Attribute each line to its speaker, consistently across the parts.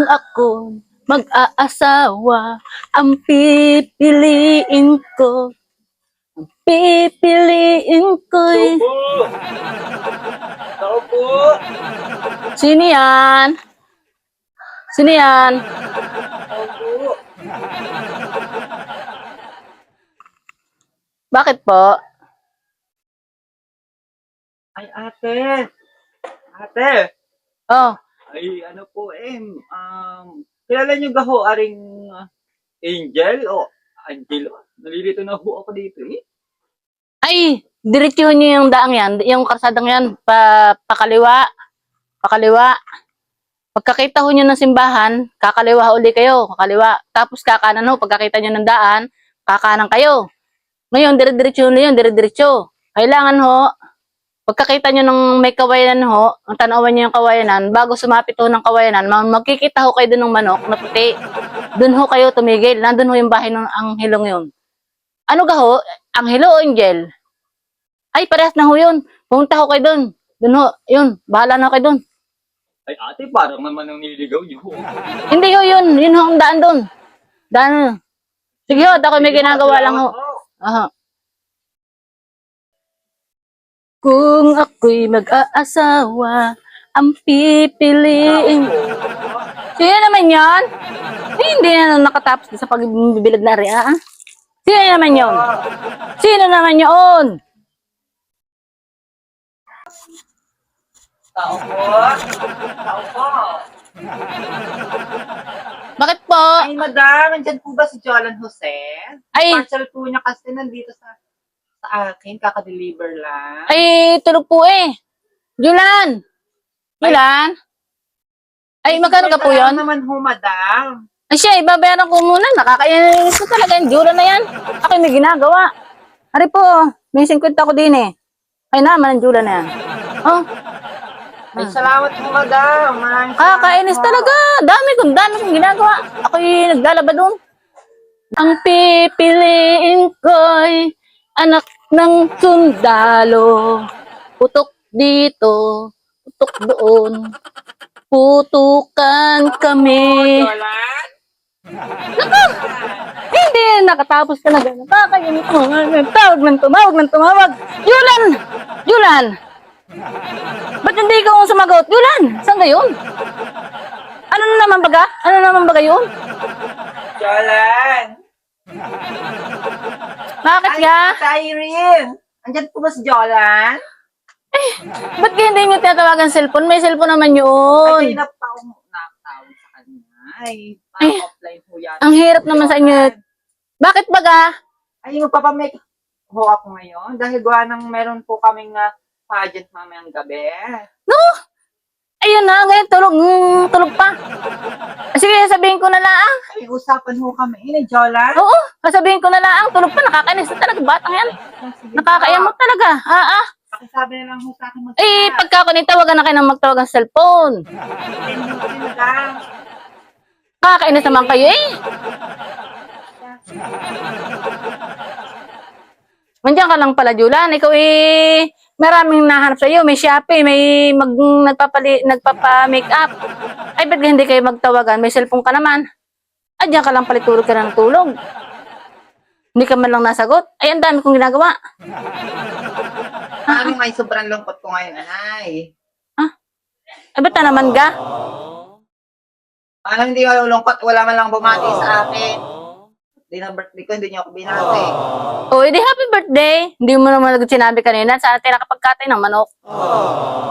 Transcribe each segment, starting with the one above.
Speaker 1: ako mag-aasawa, ang pipiliin ko,
Speaker 2: Tao po!
Speaker 1: Sino yan? Sino yan?
Speaker 2: Tao po!
Speaker 1: Bakit po?
Speaker 2: Ay, ate! Ate!
Speaker 1: Oh,
Speaker 2: Ay, ano po kilala niyo ba ho aring Angel o Angelo? Nalilito na ho ako dito eh.
Speaker 1: ay, diretsuhan niyo yung daang yan, yung karsadang yan, pakaliwa, pakaliwa. Pagkakita ho niyo ng simbahan, kakaliwa uli kayo, kakaliwa. Tapos kakanan ho, pagkakita niyo ng daan, kakanan kayo. Ngayon, dire-diretso na yun, dire-diretso. Kailangan ho, pagkakita nyo ng may kawayanan ho, ang tanawan nyo yung kawayanan, bago sumapit ho ng kawayanan, magkikita ho kayo dun ng manok na puti. Dun ho kayo tumigil. Nandun ho yung bahay ng anghilong yun. Ano ka ho? Anghelo o angel? Ay, parehas na ho yun. Pumunta ho kayo dun. Dun ho, yun. Bahala na ho kayo dun.
Speaker 2: Ay, ate, parang naman ang nililigaw niyo ho.
Speaker 1: Hindi ho yun. Yun ho ang daan dun. Daan. Sige ho, ako may ginagawa lang ho. Aha. Kung ako'y mag-aasawa, ang pipiliin. Sino naman yan? Hindi na nakatapos sa pagbibilad na rin, ah? Sino naman yon? Sino naman yun?
Speaker 2: Tao po! Tao po!
Speaker 1: Bakit po?
Speaker 2: Ay, madam, andyan po ba si Jolan Jose?
Speaker 1: Ay.
Speaker 2: Parcel po niya kasi nandito sa akin, kakadeliver lang.
Speaker 1: Ay, tulog po eh. Julan! Julan? Ay, magkano ka po yun?
Speaker 2: naman ho, madam.
Speaker 1: Ay siya, ibabayaran ko muna. Nakakainis ko talaga yung Julan na yan. Ako may ginagawa. Ari po, may 50 ko din eh. Ay naman ang Julan na yan. Oh,
Speaker 2: Ay, salamat po, madam. Maraming
Speaker 1: kakainis
Speaker 2: salamat po.
Speaker 1: talaga. Dami kong ginagawa. Ako'y naglalaba doon. Ang pipiliin ko'y anak ng sundalo. Putok dito, putok doon. Putukan kami.
Speaker 2: Jolan?
Speaker 1: Hindi, nakatapos ka na gano'n. Kakainis ko. Tawag ng tumawag. Julan! Julan! Ba't hindi ka sumagot? Julan! Saan gayon? Ano na naman baga? Ano naman baga yun?
Speaker 2: Jolan!
Speaker 1: Bakit
Speaker 2: Ay,
Speaker 1: ka?
Speaker 2: Irene! Andyan po ba si Jolan?
Speaker 1: Ba't ka hindi nyo tinatawagan cellphone? May cellphone naman
Speaker 2: Ay,
Speaker 1: yun.
Speaker 2: kayo nakatawag sa kanya. Ay, offline po yan.
Speaker 1: Ang hirap naman sa inyo. Bakit baga?
Speaker 2: Ay, magpapamake ho ako ngayon dahil gawa ng meron po kaming pageant mamayang gabi.
Speaker 1: No? Ayun na, ngayon tulog. Tulog pa. Sige, sabihin ko na lang.
Speaker 2: Ay, usapan ho kami. Eh, Jolan?
Speaker 1: Oo, sasabihin ko na lang. Tulog pa, nakakainis na talaga. Batang yan. Nakakayamot talaga.
Speaker 2: Pakisabi na lang ho sa akin
Speaker 1: Eh, pagka ako nitawagan na kayo ng magtawag ng cellphone. Nakakainis naman kayo eh. Nandiyan ka lang pala, Julan. Ikaw eh, maraming nahanap sa'yo. May Shopee, may nagpapa-make up. Ay, ba't hindi kayo magtawagan? May cellphone ka naman. Diyan ka lang pala, tulog ka na ng tulog. Hindi ka man lang nasagot. Ay, ang dami kong ginagawa.
Speaker 2: Mami, may sobrang lungkot ko ngayon, anay.
Speaker 1: Ay, ba't na naman ga?
Speaker 2: Parang hindi ako lungkot, wala man lang bumati sa akin. Hindi na birthday ko, hindi niyo ako binati.
Speaker 1: Oh, edi happy birthday. Hindi mo naman sinabi kanina sa atin nakapagkatay ng manok.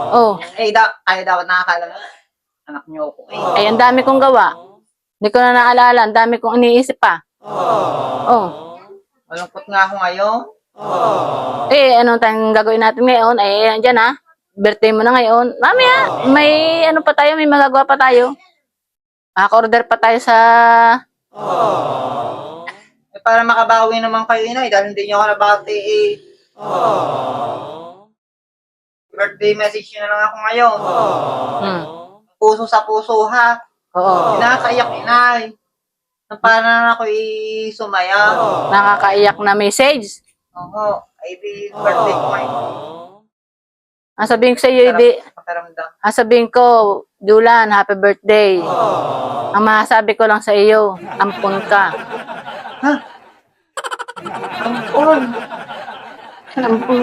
Speaker 1: Oh,
Speaker 2: Eh, ay dapat nakakala anak niyo ako eh.
Speaker 1: ay ang dami kong gawa. Hindi ko na naalala, ang dami kong iniisip pa. Oh.
Speaker 2: Malungkot nga ako ngayon.
Speaker 1: Eh, anong tayong gagawin natin ngayon? Eh, andyan ha. Birthday mo na ngayon. Mamaya, may ano pa tayo, may magagawa pa tayo. Makaka-order pa tayo sa...
Speaker 2: Eh, para makabawi naman kayo, inay, dahil hindi niyo ako nabati eh. Birthday message niyo na lang ako ngayon. Puso sa puso, ha?
Speaker 1: Oo.
Speaker 2: Kinakaiyak, inay. Parang ako sumaya.
Speaker 1: Nakakaiyak na message.
Speaker 2: Oo. Ay, di birthday ko ngayon.
Speaker 1: Ang sabihin ko sa iyo, hindi.
Speaker 2: Pakiramdam.
Speaker 1: Ang sabihin ko, Julan, happy birthday. Ang masasabi ko lang sa iyo, ampun ka.
Speaker 2: Ampon.
Speaker 1: Ampun.